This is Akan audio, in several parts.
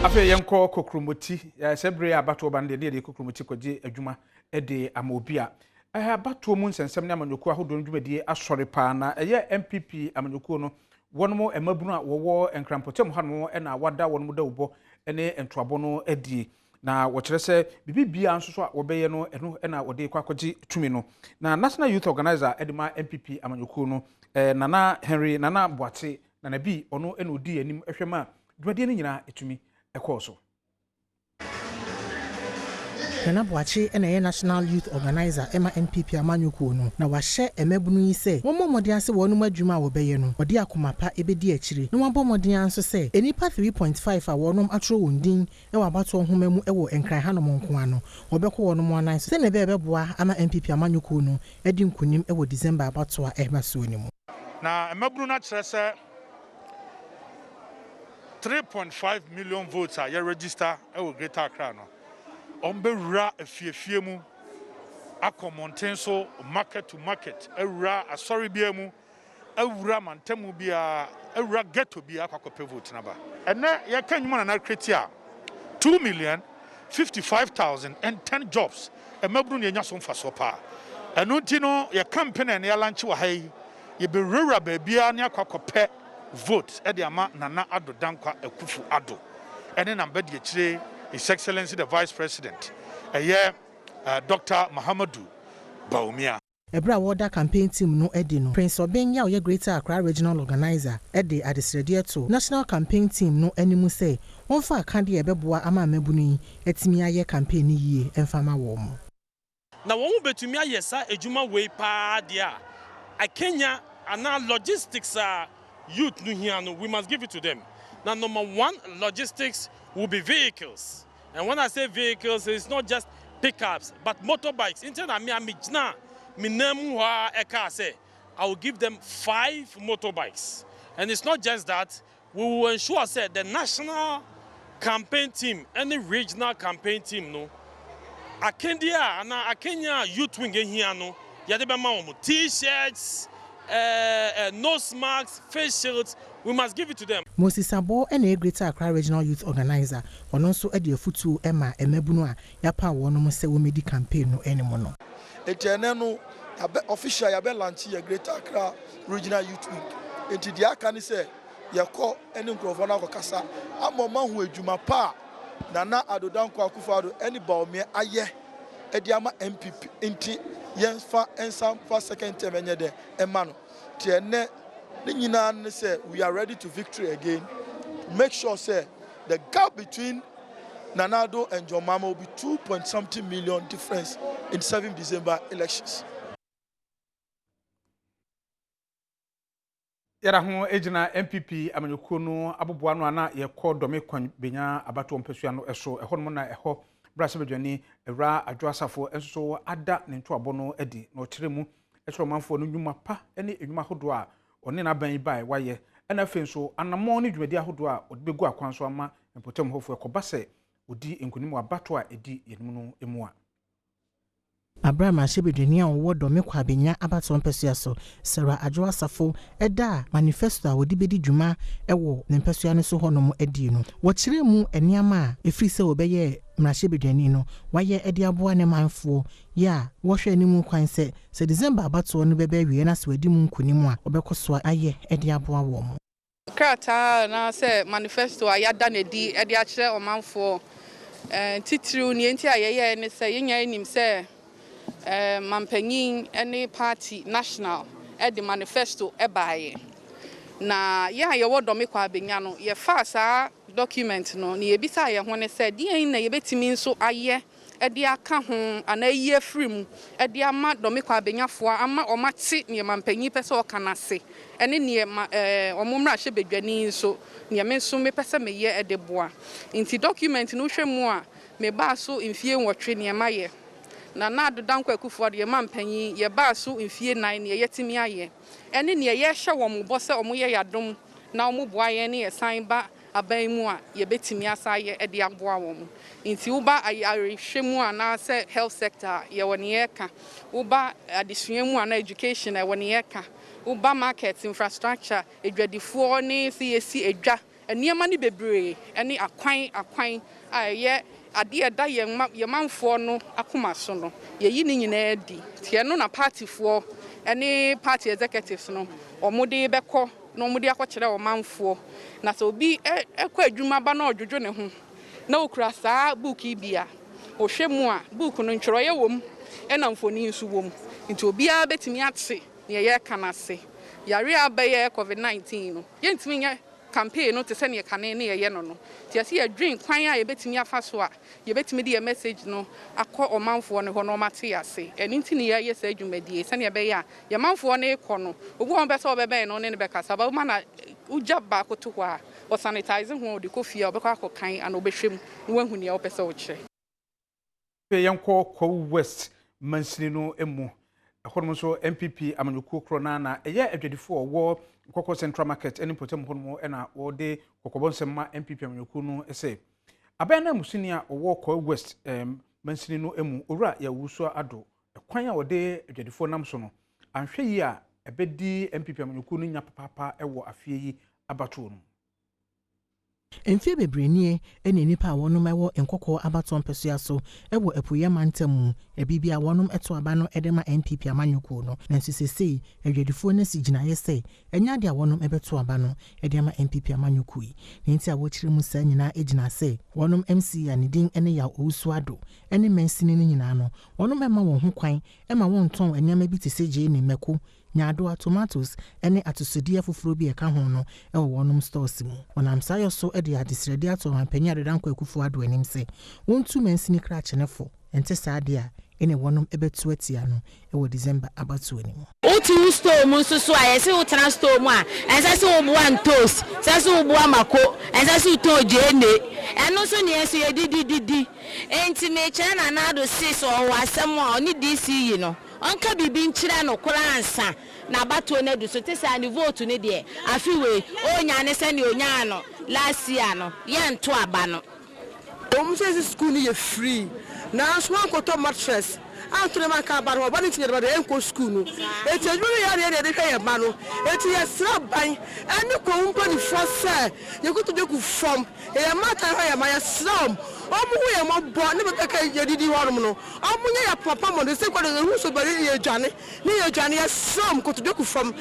Afe yenko Kokromoti sebre abato bande de Kokromoti kwaje adwuma de amobia abato mu nsensem ne amanyoku ahodo ndwumadi asore pa na eye MPP amanyoku no wonmo emabunu a wowo enkrampotem hanu na wada wonmo da ubo ene entoabo no adie na wo kire se bibibia nso so a wobeye no eno na wode kwakwaje tumi no na National Youth Organizer edema MPP amanyoku no Nana Henry Nana Boate na bi ono eno di anim ehwema dwumadi ne nyina etumi ekoso Nana Boate ena National Youth Organizer Emma MPP amanyuku no na wahye emebunu yi se wonmo modern se wonum adwuma wobeye no odi akomapa ebedi akire no wabɔ modern anso se enipa 3.5 a wonum atro wondin e wabato homamu e wo enkran hanom nko ano wobɛkɔ wonum anan so se ne bɛboa ama MPP amanyuku no edi nkunim e wo December abato a ehmaso nimu na emebunu na kyerɛ sɛ 3.5 million votes are register e Greater Accra no. Ombewura efiefie mu akomonten so market to market ewura asori bia mu ewura mantemu bia ewura ghetto bia akwakope vote naba. Ene ye kanwuma na create a 2,055,010 jobs emeburu ne nya so mfaso pa. Eno nti no ye campaign na ya launch wa hai ye be rura ba bia ne akwakope vote e de ama Nana Ado Dankwa Ekufu Ado ene na mbedi akire His Excellency the Vice President Dr. Mahamadou Baumia Ebra Water campaign team no edi no Prince Obenya oye Greater Accra Regional Organizer edi adesrede to National campaign team no animu say wonfa akande ebeboa ama mabunu yi etimi aye campaign yi emfama wo mo na won betumi aye sa ejuma we pa dia Kenya ana logistics youth no here no we must give it to them. Now number one, logistics will be vehicles. And when I say vehicles, it's not just pickups, but motorbikes. I will give them 5 motorbikes. And it's not just that, we will ensure that the national campaign team, any regional campaign team, no, Kenya youth wing here, no, T-shirts, nose masks, face shields, we must give it to them. Moses Sabo and a Greater Accra Regional Youth Organizer, on also a dear futu Emma Emebunua, Yapa one say we made the campaign no anymore. Eteneno official yabe lanchi a Greater Accra Regional Youth Week. Enti dia kan say yako eni nkrofo na kokasa amoma hu adwuma pa Nana Ado Dankwa Akufo-Addo eni baomie aye edi ama MPP enti yenfa ensam for second term enye de emano tiene Ninyina say we are ready to victory again. Make sure say the gap between Nana Ado and John Mama will be 2.something million difference in 7 December elections. Yara ho ejina MPP amanyoko no aboboa no ana ye kɔ dɔme Kwabenya abato mpesua no ɛso ɛhɔ no na ɛhɔ brase bedwani ewra Adwoa Safo enso ada ne ntoabo no adi na ɔkyerɛ mu ɛkyerɛ manfo no nnwuma pa ɛne nnwuma hodo a ɔne na ban bai waye ɛna fe nso anamɔ ne dwumadi ahodo a ɔde begu akwan so ama mpotem hofo ɛkɔba sɛ odi nkunim abato a edi yenim no emu a Abraham Ashebedwani a wo dɔme Kwabenya abato mpesua so Sarah Adwoa Safo ɛda manifesto a wodi bedi dwuma ɛwɔ ne mpesua ne so honom adi no wɔkyerɛ mu eniama a efiri sɛ wɔbɛyɛ Ashebedwani no waye ɛde aboa ne manfo ya wɔhwɛ animu kwan sɛ December abato no bɛbɛ wie na so adi mu nkunim a wɔbɛkɔ so aye ɛde aboa wɔ mo krata na sɛ manifesto a yada na di ɛde akyerɛ ɔmanfo titiriw ne enti ayɛyɛ ne sɛ yenya anim sɛ mampanyin any party national the manifesto ebaye na ya yɛwɔ dɔme Kwabenya no ye fa saa document no ne yebisa ye ho ne sɛ deɛn na yebetimi nso ayɛ de aka ho ana yie free mu de ama dɔme Kwabenya foa ama ɔmate ne mampanyin pɛ sɛ ɔka nase ɛne ne ɔmomra hye bedwani nso ne me nso me pɛ sɛ meyɛ de boa nti document no hwɛ mu a me ba so mfie nwɔtwe ne maye Nana Ado Dankwa Akufo-Addo ye mampanyin ye ba so mfie 9 ne yetimi aye ene ne ye hye wo mo bo se omo ye yadom na omo boa ye ne ye san ba aban mu a ye betimi asa ye de aboa wo mo nti wo ba ayarehwe mu ana se health sector ye woni ye ka wo ba adesua mu ana education e woni ye ka wo ba market infrastructure edwadifo ne se ye si edwa nneɛma ne bebree ne akwan a ɛyɛ adeɛ da yɛn manfoɔ no akoma so no yɛyi ne nyinaa di tie no na partyfoɔ ne party executives no ɔmode bɛkɔ na ɔmode akɔkyerɛ ɔmanfoɔ na sɛ obi ɛkɔ adwuma ba na ɔdwodwo ne ho na okura saa book yi bia ohwɛ mu a book no ntwerɛyɛ wɔ mu ɛna mfoni nso wɔ mu nti obiara betumi ate ne yɛ ka na se yare abɛyɛ covid-19 no yɛntumi nyɛ campaign no te sɛ ne kane ne yɛ no no ti ase yɛ dream kwan a yɛbetumi afa so a yɛbetumi de message no akɔ ɔmanfoɔ no hɔ no mate ase ɛno nti ne yɛ sɛ adwumadie sɛ ne yɛbɛyɛ a yɛmanfoɔ no ekɔ no ogu wɔn bɛsɛ ɔbɛbɛn no ne ne bɛkasa ba ma na ugya baako to hɔ a ɔsanitize ho de kɔ fie a ɔbɛkɔ akɔ kan ana ɔbɛhwɛ mu ne wahu ne ɔpɛ sɛ ɔkyerɛ yɛnkɔ Kwawu West mansini no emu ɛhɔnom nso MPP amanyɔkuo korɔ na ɛyɛ adwadifoɔ wɔ Kɔkɔ Central Market ɛne potem hɔnom ɛna wɔde kɔkɔbɔnsɛm ma MPP amanyɔkuo no ɛsɛ abɛn na musini a ɔwɔ Kwawu West mansini no emu owura yɛwusu ado ɛkwan a wɔde adwadifoɔ nam so no anhwɛ yi a ɛbɛdi MPP amanyɔkuo no nya papapa ɛwɔ afie yi abatoɔ no Mfie bebrenie ene nipa a wɔnom ɛwɔ nkɔkɔ abato mpɛsoa so ɛwɔ apuye mantam ebibi a wɔnom ɛto aba no ɛde ma NPP amanyɔkuo no na nsisesei adwadifoɔ no si gyinaeɛ sɛ ɛnya de a wɔnom ɛbɛto aba no ɛde ma NPP amanyɔkuo yi nti a wɔkyerɛ mu saa nyinaa egyina sɛ wɔnom MC a ne din ɛne ya owusu ado ɛne mansini no nyinaa no wɔnom ɛma wɔn ho kwan ɛma wɔn tɔn ɛnyama bi te sɛ gye ne mɛko Adwoa tomatoes ene atosodie foforo bi eka ho no e wo wonom stores mu onam sayo so e de adesrede ato mampanya dedanko akufo ado anim se wontu mansini kra chenefo ente saade a ene wonom ebetu atia no e wo December abatu anim uti store mu so so ayese utran store mu a ense se wo one toast se se wo boa mako ense se to jene eno so ne ense yedididi enti me chana na ado sis o wasem a oni DC yi no onka bibi nkyira no koransa na bato na du so te sa ni vote ne de afiwe onya ne se ne onya no last year no ye nto aba no o se school ni ye free na so ankoto mattress antone maka aba no bani tinye de enko school no eti adwuru ya de hwe ye ba no eti ye sra ban ani ko umpa ni force ye kuto de ku form e mata hwe ye ma ye sra omu ye mo bo ne be ka ye didi horum no omu nye ya papa mo de se kwa de hu so bari ye dwane ne ye dwane ye sra kuto de ku form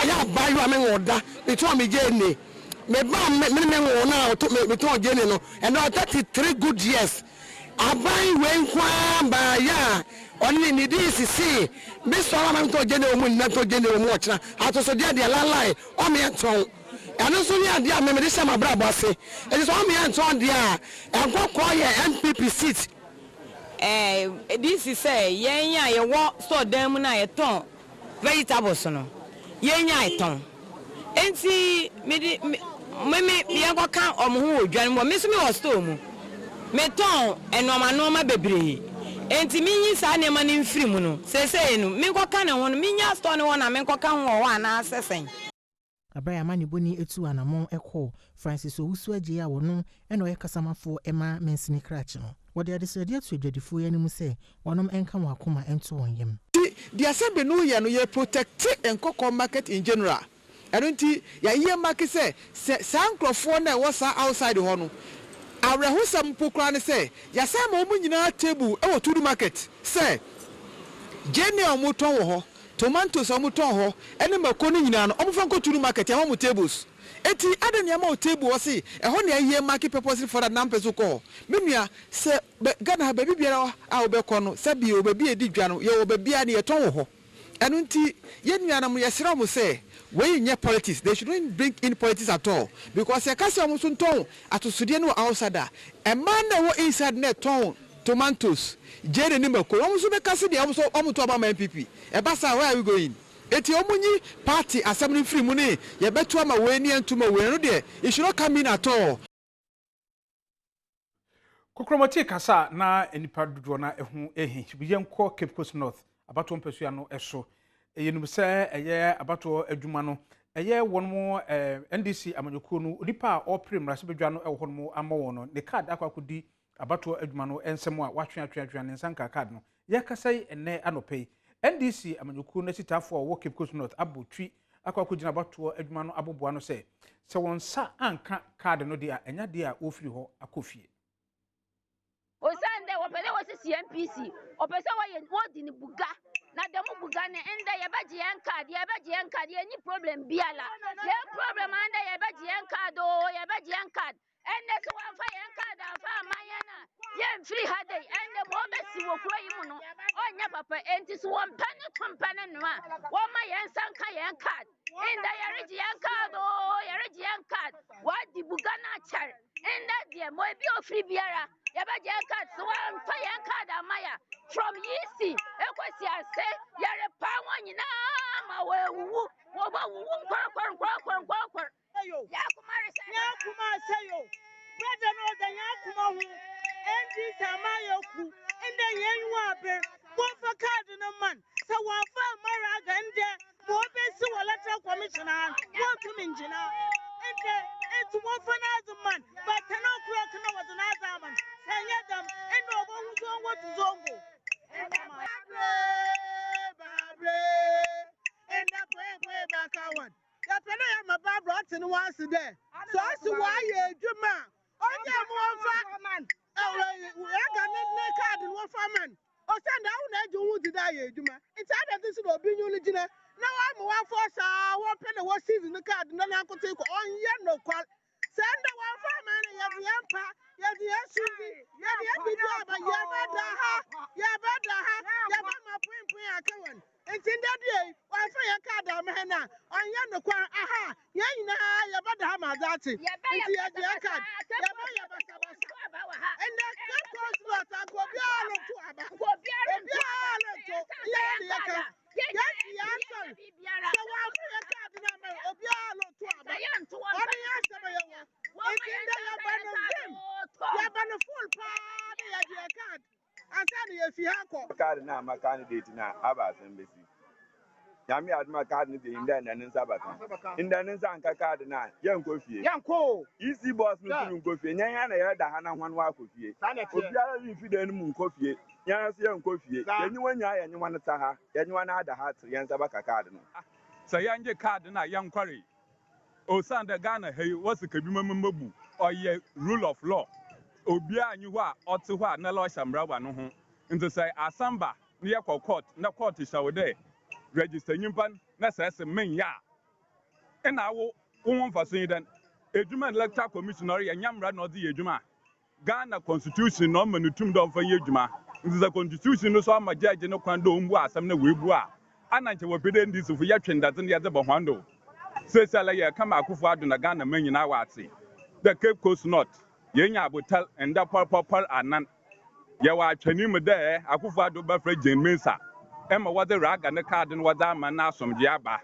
ya ba yo ame woda eto me je ne me ba me wona to me to jeni no and 33 good years abai we nkwa ba ya oni ni this see me so am to jeni o mu na to jeni o mu ochira atoso dia dia lalai o me ton anu so ni ade a me de shama brabo ase e so o me ton dia enkokọ ye MPP seat this is say yenya ye wo store dem na ye ton vegetables no yenya ye ton enti me yanko kan omhu odwan mo me so me was store mu me ton enoma bebre enti me yin sa ne ma ne mfiri mu no sesei no me ko kan ne ho no me nya store ne ho na me ko kan ho ana asesen Abraya mani boni etu anamon ekho Francis Owusu agye a wono eno ye kasamafo ema mensini krache no wode adesrede atu adwadifo ye nim se wonom enka mo akoma ento wonyem the assembly no ye no ye protect enkoko market in general Erunti ya ye market say sankrofo na wo sa outside ho no awrehusam pokra ne say ya say ma omu nyina table e wo turu market say jeni omuton wo ho tomatoes omuton ho ene mako ni nyina no omufa nko turu market ya mo tables eti ade ne ma o table wo say e ho ne ye market purpose for that nampeso ko menua say Ghana ba bibiara a obekọ no say bi obabi edi dwa no ye obabi a ne ye ton wo ho enunti ye nuanam ye sira mo say we in politics, they shouldn't bring in politics at all. Because a case of ton at Sudiano outside, a man that was inside net ton tomatoes, Jerry Nimako, almost make us the almost Obama MPP. A bassa, where are we going? Etiomuni party assembly free money, you bet to my way near to my way, there. It should not come in at all. Kokromoti Kasee na enipa dodo na ehu ehi biye nko Cape Coast North abato mpesua no eso yenum se eye abato adwuma no eye wonmo NDC amanyɔkuo no nipa oprim rase bedwa no ɛwɔ hɔnom amawo no ne card akwakodi abato adwuma no ensem a watwe ne nsanka card no ye kasai enne anopei NDC amanyɔkuo no sitafo a wɔ Cape Coast North abotwi akwa ko gina bato adwuma no aboboa no se won sa anka card no dia enya dia ofiri ho akofie osande opede wosi CMPC opese wodi ni buga na demu buga ne enda yebaji en card ye problem biala ye problem anda yebaji en card o yebaji en card ende so wan fa en card afa mayana ye free hade ende mo besi wo kuro yimu no onya papa enti so won pane company no a wo ma yen sanka yen card enda ye reji en card o ye reji en card wadi buga na char enda die mo bi ofri biara yebaji en card so wan fa yen card amaya from yisi ekosi ase yare pa wanyina ma wewu wo ba wu kwar ya kuma sayo brother no da ya kuma hu endi samayo ku inda yenwu abe ko fa card na man sa wa fa mara gande mo be si wala ta commissioner wo tuminjina ende etu mo fa na man but no clock na was na zaman sanya dam endo bo hu zongo tu zongo babre enda kwe bakawan ya pele ya mababro atin wansi there so asi wa ye adwuma onye mo fa man we ga ne card no fa man o send awu na eju hu dida ye adwuma it's other things no bi nyu gina na wa mo wa for sa wo pele wo season card na na kote ko onye no kwal send wa fa man ya yampa ya suzi ya bibi aba ya bada ha ya ba ma pin akawan entinda die wa fa ya card amena onye no kwal aha ya nyina ya bada ha ma zati enti ya card ya ba and that consulat go bialo to aba go bialo to ya ka ya so wa fa ya card na me obialo to aba oni ya sama ya wo entinda ya ba no full pa ya card asani ya fi hako card na ma candidate na aba assembly Yami adma card ni de inda na nsa baka. Inda nsa anka card na yanko fie. Yanko. Easy boss no tunu nko fie. Nyanya na ya da ha na hwan wa akofie. Obiara ri fi de mu nko fie. Nyanya se yanko fie. Yenyi wanya ya nyi wan ta ha. Yenyi wan ada ha tre yansa baka card no. So yanje card na yankware. Osanda Ghana hey what's kabi mammabu oye rule of law. Obia anyi ho a ote ho a na law shamrawa no ho. Nti say asamba ne yakọ court na court shawde register nyimpan na sese men ya ena wo won faso dan edwuma electoral commissioner ya nyamra na odi edwuma Ghana constitution no manutum don fan edwuma nti constitution no so ama judge no kwan do mbu asem na webu a ananche wo bede ndi so ya twendade ne yade bohwando sesala ya kama akufo ado na Ghana men nyina wa ate the Cape Coast North yenya abotal enda pol anan ya wa atwani mu de akufo ado ba fra Jenmensa Emma was the rag and the card and was a man now some jabba.